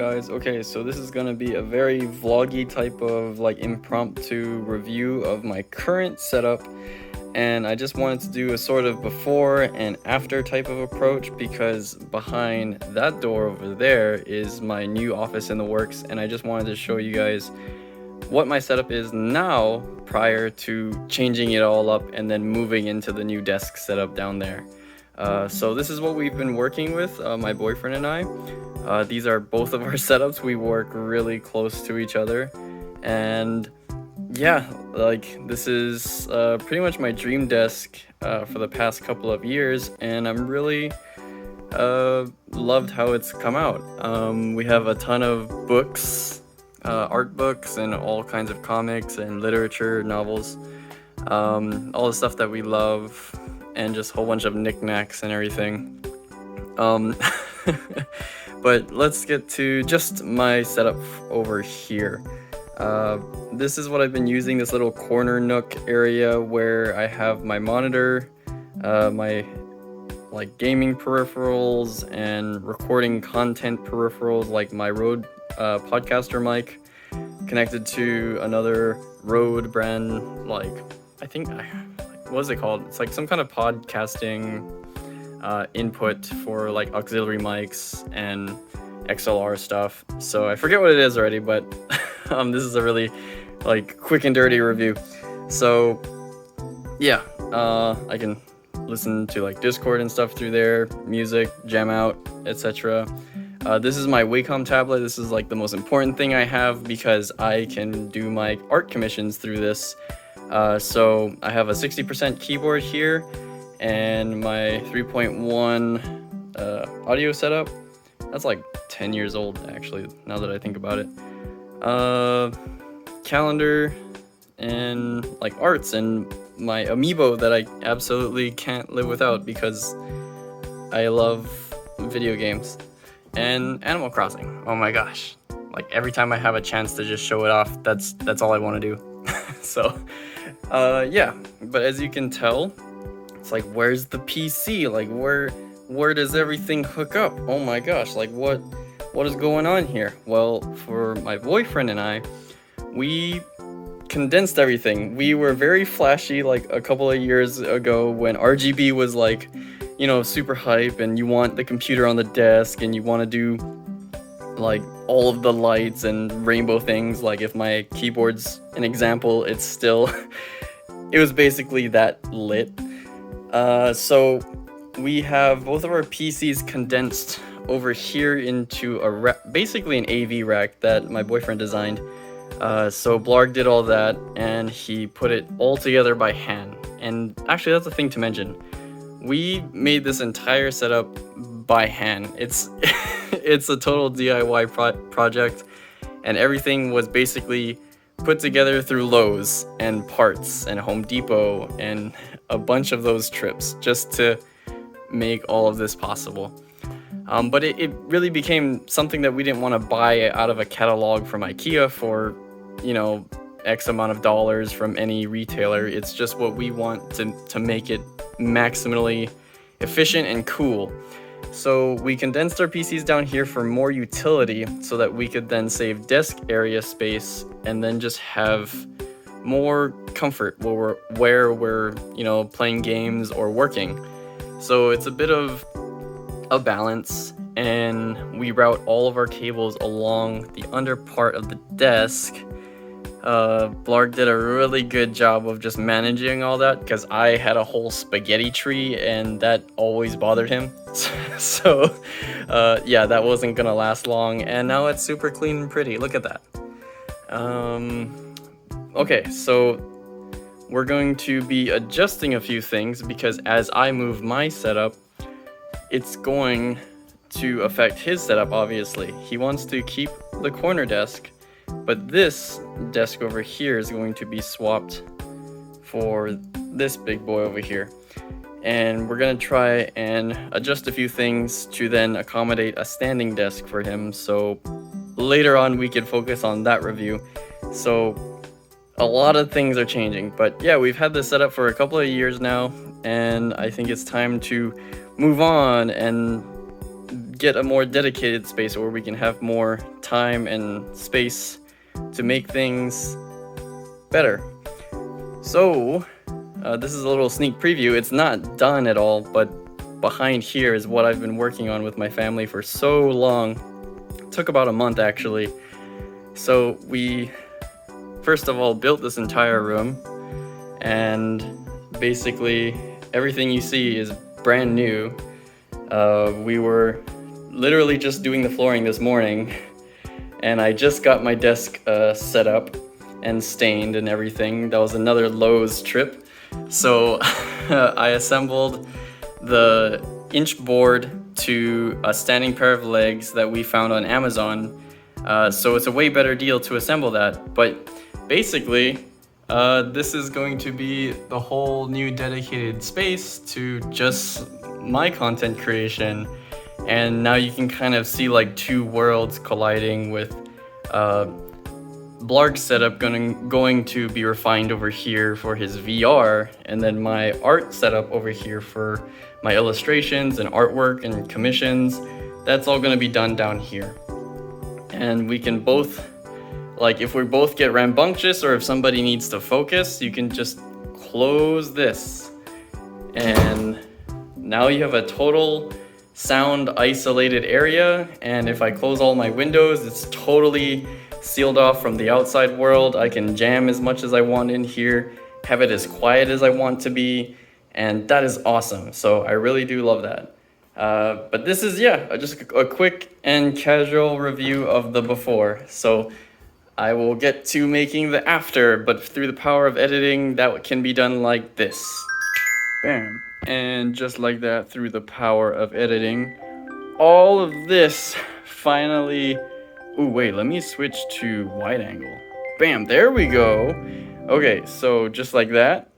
guys? Okay, so this is gonna be a very vloggy type of like impromptu review of my current setup, and I just wanted to do a sort of before and after type of approach because behind that door over there is my new office in the works, and I just wanted to show you guys what my setup is now prior to changing it all up and then moving into the new desk setup down there. So this is what we've been working with, my boyfriend and I. These are both of our setups. We work really close to each other, and yeah, like this is pretty much my dream desk for the past couple of years, and I'm really loved how it's come out. We have a ton of books, art books, and all kinds of comics and literature, novels, all the stuff that we love, and just a whole bunch of knickknacks and everything. But let's get to just my setup over here. This is what I've been using, this little corner nook area where I have my monitor, my like gaming peripherals and recording content peripherals like my Rode podcaster mic connected to another Rode brand, like I think, what is it called? It's like some kind of podcasting input for like auxiliary mics and XLR stuff. So I forget what it is already, but this is a really like quick and dirty review. So yeah, I can listen to like Discord and stuff through there, music, jam out, etc. This is my Wacom tablet. This is like the most important thing I have because I can do my art commissions through this. So I have a 60% keyboard here and my 3.1 audio setup. That's like 10 years old actually, now that I think about it. Calendar and like arts and my amiibo that I absolutely can't live without because I love video games and Animal Crossing. Oh my gosh, like every time I have a chance to just show it off, that's all I want to do. So yeah, but as you can tell, it's like, where's the PC? Like where does everything hook up? Oh my gosh, like what is going on here? Well, for my boyfriend and I, we condensed everything. We were very flashy like a couple of years ago when RGB was like, you know, super hype, and you want the computer on the desk and you want to do like all of the lights and rainbow things. Like if my keyboard's an example, it's still it was basically that lit. So we have both of our PCs condensed over here into basically an AV rack that my boyfriend designed. So Blarg did all that, and he put it all together by hand. And actually, that's the thing to mention. We made this entire setup by hand. It's it's a total DIY project, and everything was basically put together through Lowe's and parts and Home Depot and a bunch of those trips just to make all of this possible. But it really became something that we didn't want to buy out of a catalog from IKEA for, you know, X amount of dollars from any retailer. It's just what we want to make it maximally efficient and cool. So we condensed our PCs down here for more utility so that we could then save desk area space and then just have more comfort where we're, you know, playing games or working. So it's a bit of a balance, and we route all of our cables along the under part of the desk. Blarg did a really good job of just managing all that because I had a whole spaghetti tree and that always bothered him. So yeah, that wasn't gonna last long, and now it's super clean and pretty. Look at that. Okay, so we're going to be adjusting a few things because as I move my setup, it's going to affect his setup, obviously. He wants to keep the corner desk, but this desk over here is going to be swapped for this big boy over here. And we're gonna try and adjust a few things to then accommodate a standing desk for him, so later on we can focus on that review. So a lot of things are changing, but yeah, we've had this set up for a couple of years now, and I think it's time to move on and get a more dedicated space where we can have more time and space to make things better. So this is a little sneak preview. It's not done at all, but behind here is what I've been working on with my family for so long. It took about a month actually. So we first of all built this entire room, and basically everything you see is brand new. We were literally just doing the flooring this morning, and I just got my desk set up and stained and everything. That was another Lowe's trip. So I assembled the inch board to a standing pair of legs that we found on Amazon. So it's a way better deal to assemble that. But basically, this is going to be the whole new dedicated space to just my content creation. And now you can kind of see like two worlds colliding, with Blarg's setup going to be refined over here for his VR, and then my art setup over here for my illustrations and artwork and commissions. That's all going to be done down here. And we can both, like if we both get rambunctious or if somebody needs to focus, you can just close this. And now you have a total sound isolated area. And if I close all my windows, it's totally sealed off from the outside world. I can jam as much as I want in here, have it as quiet as I want to be, and that is awesome. So I really do love that. But this is, just a quick and casual review of the before. So I will get to making the after, but through the power of editing, that can be done like this. Bam. And just like that, through the power of editing, all of this finally... Ooh, wait, let me switch to wide angle. Bam, there we go. Okay, so just like that,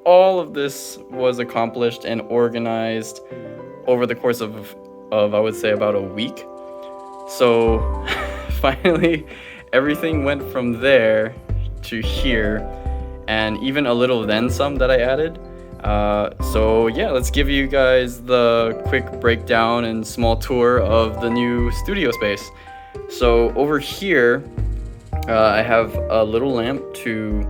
all of this was accomplished and organized over the course of I would say about a week. So finally, everything went from there to here, and even a little then some that I added. So yeah, let's give you guys the quick breakdown and small tour of the new studio space. So over here, I have a little lamp to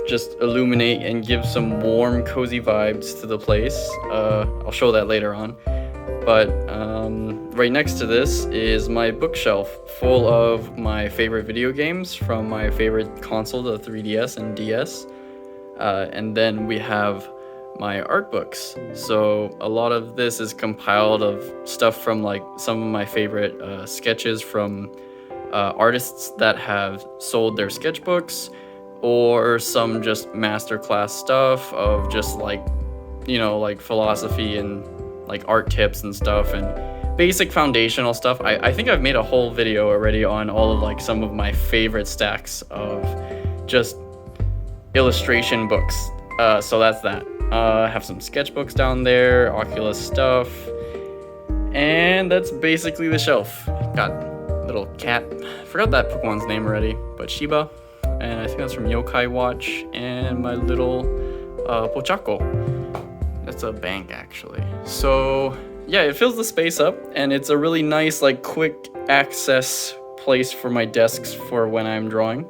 just illuminate and give some warm, cozy vibes to the place. I'll show that later on. But right next to this is my bookshelf full of my favorite video games from my favorite console, the 3DS and DS. And then we have my art books. So a lot of this is compiled of stuff from like some of my favorite sketches from artists that have sold their sketchbooks, or some just masterclass stuff of just like, you know, like philosophy and like art tips and stuff and basic foundational stuff. I think I've made a whole video already on all of like some of my favorite stacks of just illustration books. So that's that. I have some sketchbooks down there, Oculus stuff, and that's basically the shelf. Got a little cat, forgot that Pokemon's name already, but Shiba, and I think that's from Yokai Watch, and my little Pochako. That's a bank actually. So yeah, it fills the space up, and it's a really nice like quick access place for my desks for when I'm drawing.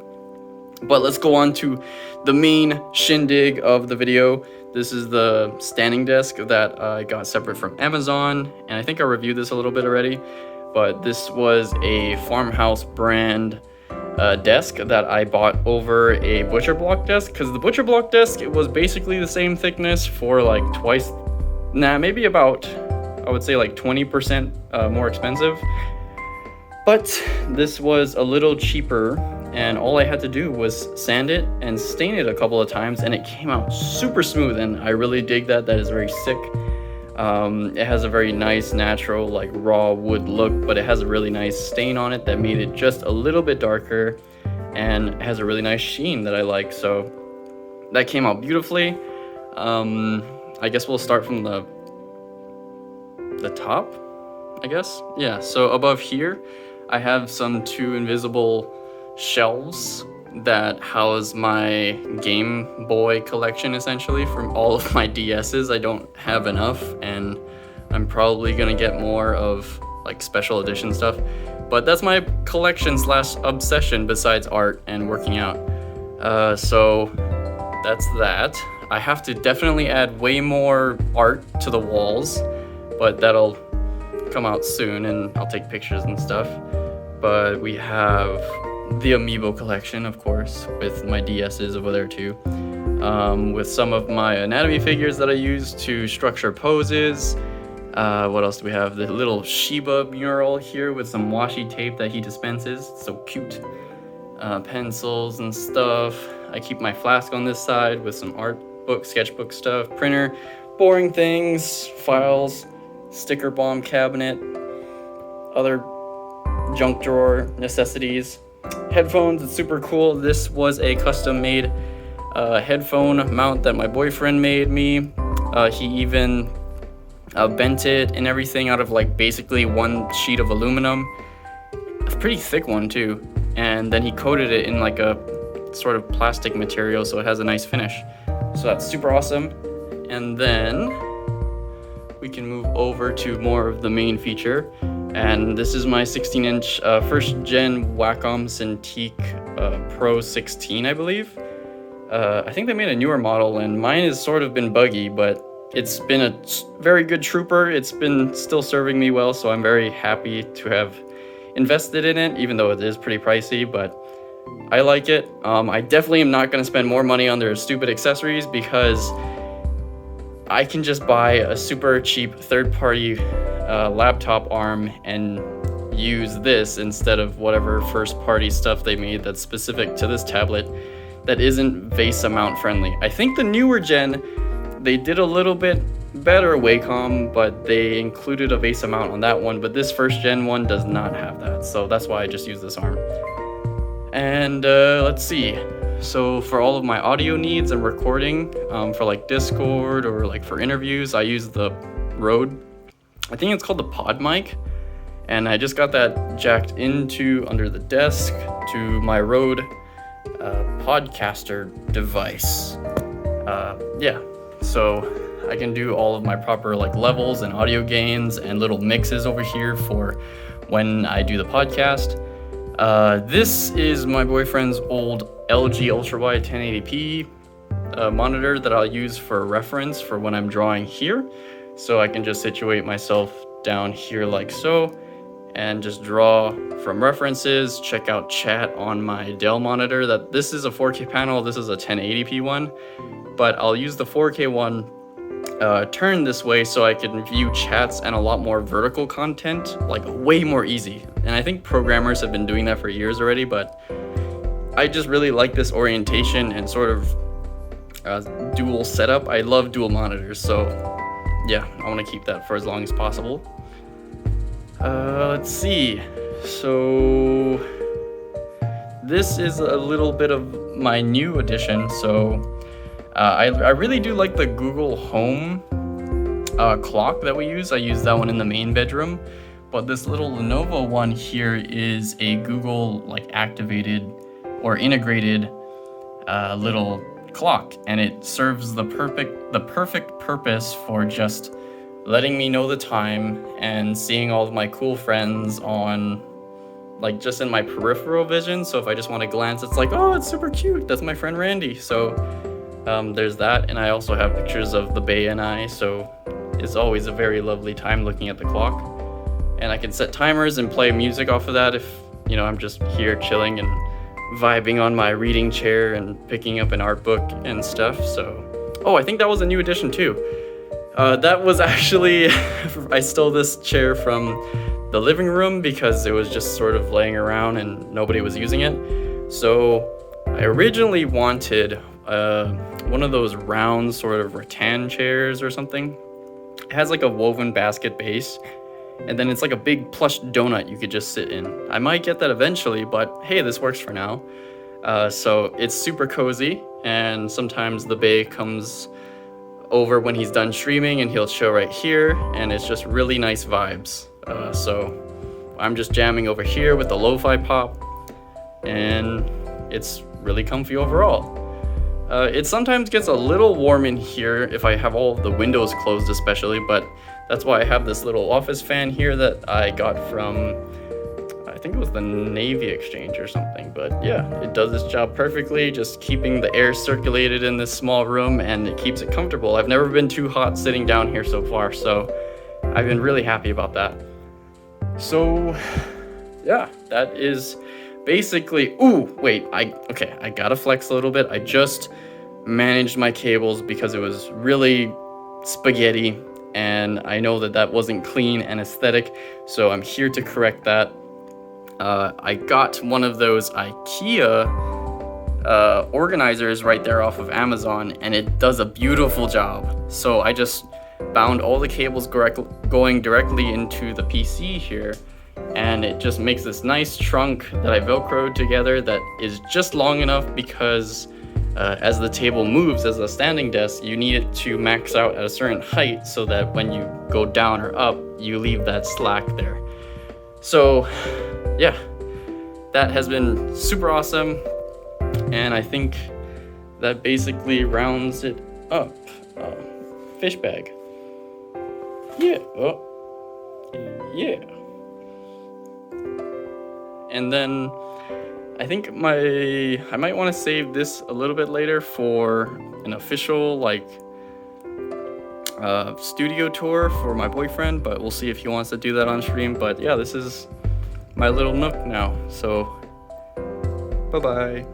But let's go on to the main shindig of the video. This is the standing desk that I got separate from Amazon, and I think I reviewed this a little bit already, but this was a Farmhouse brand desk that I bought over a butcher block desk, because the butcher block desk, it was basically the same thickness for like twice, maybe about, I would say like 20% more expensive. But this was a little cheaper, and all I had to do was sand it and stain it a couple of times, and it came out super smooth, and I really dig that. That is very sick. It has a very nice, natural, like raw wood look, but it has a really nice stain on it that made it just a little bit darker, and it has a really nice sheen that I like. So that came out beautifully. I guess we'll start from the top, I guess. Yeah, so above here, I have some two invisible shelves that house my Game Boy collection, essentially, from all of my DSs. I don't have enough, and I'm probably gonna get more of like special edition stuff, but that's my collection / obsession besides art and working out. So that's that. I have to definitely add way more art to the walls, but that'll come out soon and I'll take pictures and stuff. But we have the Amiibo collection, of course, with my DSs over there too. With some of my anatomy figures that I use to structure poses. What else do we have? The little Shiba mural here with some washi tape that he dispenses. It's so cute. Pencils and stuff. I keep my flask on this side with some art book, sketchbook stuff, printer, boring things, files, sticker bomb cabinet, other junk drawer necessities. Headphones, it's super cool. This was a custom made headphone mount that my boyfriend made me. He even bent it and everything out of like basically one sheet of aluminum. It's a pretty thick one too. And then he coated it in like a sort of plastic material so it has a nice finish. So that's super awesome. And then we can move over to more of the main feature. And this is my 16-inch first gen Wacom Cintiq Pro 16, I believe. I think they made a newer model and mine has sort of been buggy, but it's been a very good trooper. It's been still serving me well, so I'm very happy to have invested in it, even though it is pretty pricey, but I like it. I definitely am not going to spend more money on their stupid accessories because I can just buy a super cheap third-party laptop arm and use this instead of whatever first-party stuff they made that's specific to this tablet that isn't VESA mount friendly. I think the newer gen, they did a little bit better Wacom, but they included a VESA mount on that one, but this first gen one does not have that, so that's why I just use this arm. And let's see. So for all of my audio needs and recording, for like Discord or like for interviews, I use the Rode. I think it's called the Pod Mic. And I just got that jacked into under the desk to my Rode podcaster device. Yeah, so I can do all of my proper like levels and audio gains and little mixes over here for when I do the podcast. This is my boyfriend's old LG ultrawide 1080p monitor that I'll use for reference for when I'm drawing here. So I can just situate myself down here like so and just draw from references, check out chat on my Dell monitor. That this is a 4K panel, this is a 1080p one, but I'll use the 4K one turned this way so I can view chats and a lot more vertical content, like way more easy. And I think programmers have been doing that for years already, but I just really like this orientation and sort of dual setup. I love dual monitors, so yeah, I want to keep that for as long as possible. Let's see. So this is a little bit of my new addition. So I really do like the Google Home clock that we use. I use that one in the main bedroom, but this little Lenovo one here is a Google like activated or integrated little clock, and it serves the perfect purpose for just letting me know the time and seeing all of my cool friends on like just in my peripheral vision. So if I just want to glance, it's like, oh, it's super cute, that's my friend Randy. So there's that, and I also have pictures of the Bay and I, so it's always a very lovely time looking at the clock. And I can set timers and play music off of that if, you know, I'm just here chilling and vibing on my reading chair and picking up an art book and stuff. So, oh, I think that was a new addition too. That was actually, I stole this chair from the living room because it was just sort of laying around and nobody was using it. So I originally wanted one of those round sort of rattan chairs or something. It has like a woven basket base, and then it's like a big plush donut you could just sit in. I might get that eventually, but hey, this works for now. So it's super cozy, and sometimes the Bay comes over when he's done streaming and he'll show right here, and it's just really nice vibes. So I'm just jamming over here with the lo-fi pop, and it's really comfy overall. It sometimes gets a little warm in here if I have all of the windows closed especially, but that's why I have this little office fan here that I got from, I think it was the Navy Exchange or something. But yeah, it does its job perfectly, just keeping the air circulated in this small room, and it keeps it comfortable. I've never been too hot sitting down here so far, so I've been really happy about that. So yeah, that is basically, ooh, wait, I gotta flex a little bit. I just managed my cables because it was really spaghetti, and I know that that wasn't clean and aesthetic, so I'm here to correct that. I got one of those IKEA organizers right there off of Amazon, and it does a beautiful job. So I just bound all the cables going directly into the PC here, and it just makes this nice trunk that I velcroed together that is just long enough because as the table moves as a standing desk, you need it to max out at a certain height so that when you go down or up, you leave that slack there. So yeah, that has been super awesome, and I think that basically rounds it up. Fish bag. Yeah. Oh. Yeah. And then I think I might want to save this a little bit later for an official studio tour for my boyfriend, but we'll see if he wants to do that on stream. But yeah, this is my little nook now. So bye bye.